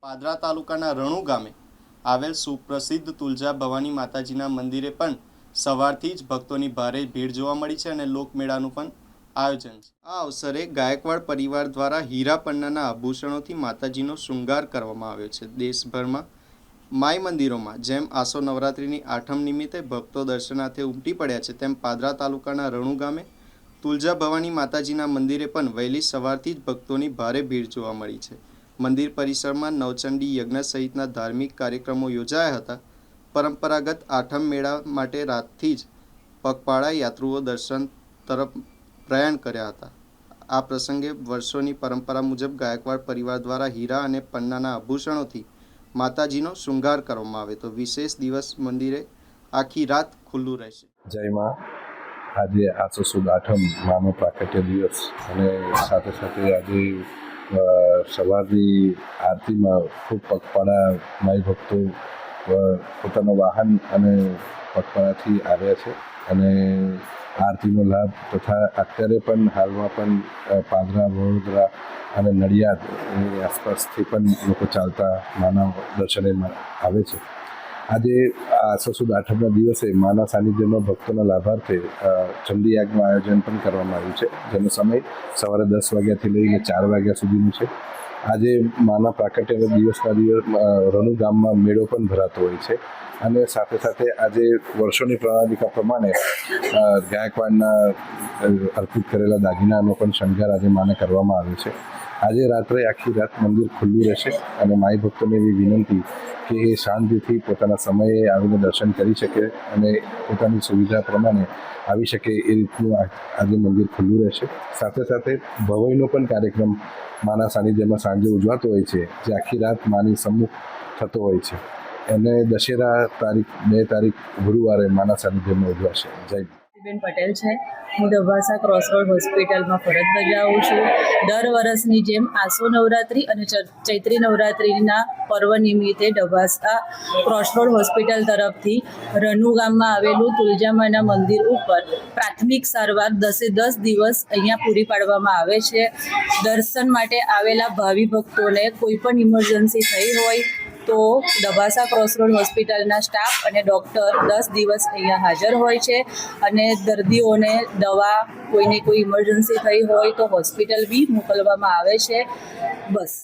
પાદરા તાલુકાના રણુ ગામે આવેલ સુપ્રસિદ્ધ તુલજા ભવાની માતાજીના મંદિરે પણ સવારથી જ ભક્તોની ભારે ભીડ જોવા મળી છે અને લોકમેળાનું પણ આયોજન છે। આ અવસરે ગાયકવાડ પરિવાર દ્વારા હીરા પન્નાના આભૂષણોથી માતાજીનો શૃંગાર કરવામાં આવ્યો છે। દેશભરમાં માઈ મંદિરોમાં જેમ આસો નવરાત્રિની આઠમ નિમિત્તે ભક્તો દર્શનાર્થે ઉમટી પડ્યા છે, તેમ પાદરા તાલુકાના રણુ ગામે તુલજા ભવાની માતાજીના મંદિરે પણ વહેલી સવારથી જ ભક્તોની ભારે ભીડ જોવા મળી છે। મંદિર પરિસરમાં નવચંડી યજ્ઞ સહિતના ધાર્મિક કાર્યક્રમો યોજાયા હતા। પરંપરાગત આઠમ મેળા માટે રાતથી જ પગપાળા યાત્રુઓ દર્શન તરફ પ્રયાણ કર્યા હતા। આ પ્રસંગે વર્ષોની પરંપરા મુજબ ગાયકવાડ પરિવાર દ્વારા હીરા અને પન્નાના આભૂષણોથી માતાજીનો શૃંગાર કરવામાં આવે તો વિશેષ દિવસ મંદિરે આખી રાત ખુલ્લું રહેશે। જય માં। આજે આસો સુદ આઠમ માનો પ્રાકટ્ય દિવસ અને સાથે સાથે આજે સવારની આરતીમાં ખૂબ પગપાળા માઈ ભક્તો પોતાનું વાહન અને પગપાળાથી આવ્યા છે અને આરતીનો લાભ તથા અત્યારે પણ હાલમાં પણ પાદરા, વડોદરા અને નડિયાદની આસપાસથી પણ લોકો ચાલતા માના દર્શને આવે છે। આજે આસો સુદ આઠમના દિવસે માના સાનિધ્યમાં ભક્તોના લાભાર્થે ચંડી યાગનું આયોજન પણ કરવામાં આવ્યું છે, જેનો સમય સવારે 10 વાગ્યાથી લઈને 4 વાગ્યા સુધીનું છે। આજે માના પ્રાકટ્યના દિવસના રણુ ગામમાં મેળો પણ ભરાતો હોય છે અને સાથે સાથે આજે વર્ષોની પ્રણાલિકા પ્રમાણે ગાયકવાડના અર્પિત કરેલા દાગીનાનો પણ શણગાર આજે માને કરવામાં આવ્યો છે। આજે રાત્રે આખી રાત મંદિર ખુલ્લું રહેશે અને માઈ ભક્તોને એવી વિનંતી કે એ શાંતિથી પોતાના સમયે આવીને દર્શન કરી શકે અને પોતાની સુવિધા પ્રમાણે આવી શકે એ રીતનું આજે મંદિર ખુલ્લું રહેશે। સાથે સાથે ભવાઈનો પણ કાર્યક્રમ માના સાનિધ્યમાં સાંજે ઉજવાતો હોય છે, જે આખી રાત માની સમ્મુખ થતો હોય છે અને દશેરા તારીખ 2 તારીખ ગુરુવારે માના સાનિધ્યમાં ઉજવાશે। જય બેન પટેલ છે। હું ડભાસા ક્રોસરોડ હોસ્પિટલમાં ફરજ બજાવું છું। દર વર્ષની જેમ આસો નવરાત્રિ અને ચૈત્રી નવરાત્રિના પર્વ નિમિત્તે ડભાસા ક્રોસરોડ હોસ્પિટલ તરફથી રણુ ગામમાં આવેલું તુલજામાના મંદિર ઉપર પ્રાથમિક સારવાર 10 દિવસ અહીંયા પૂરી પાડવામાં આવે છે। દર્શન માટે આવેલા ભાવિ ભક્તોને કોઈ પણ ઇમરજન્સી થઈ હોય તો ડભાસા ક્રોસરોડ હોસ્પિટલના સ્ટાફ અને ડૉક્ટર 10 દિવસ અહીંયા હાજર હોય છે અને દર્દીઓને દવા, કોઈને કોઈ ઇમરજન્સી થઈ હોય તો હોસ્પિટલ બી મોકલવામાં આવે છે। બસ।